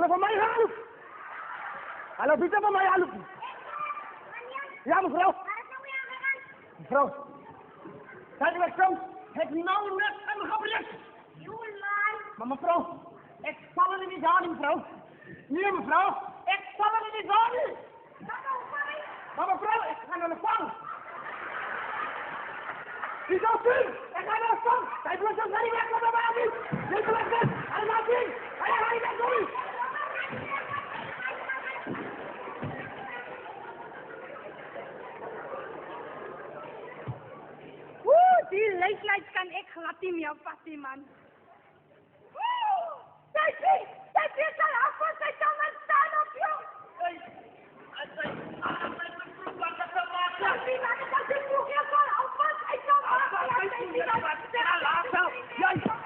Hallo van mij, hallo. Hallo, bitte van mij, hallo. Ja, mevrouw. Mevrouw. Kijk weg, zo. Het nou net en we gaan bericht. Maar mevrouw, ik zal er niet aan, mevrouw. Nee, mevrouw, ik zal er niet aan. Maar mevrouw, ik ga naar de vang. Die zou zien, ik ga naar de vang. Hij blijft zo niet weg van de baan niet. Dit blijft het. Hij gaat zien. Hij gaat niet weg, sorry. Die leeftijd kan ik glad niet meer vatten, man. Kijk, je kan afval, zij kan maar staan op, joh. Ja, die maken dat dit vroeg heel veel afval, zij kan maar staan.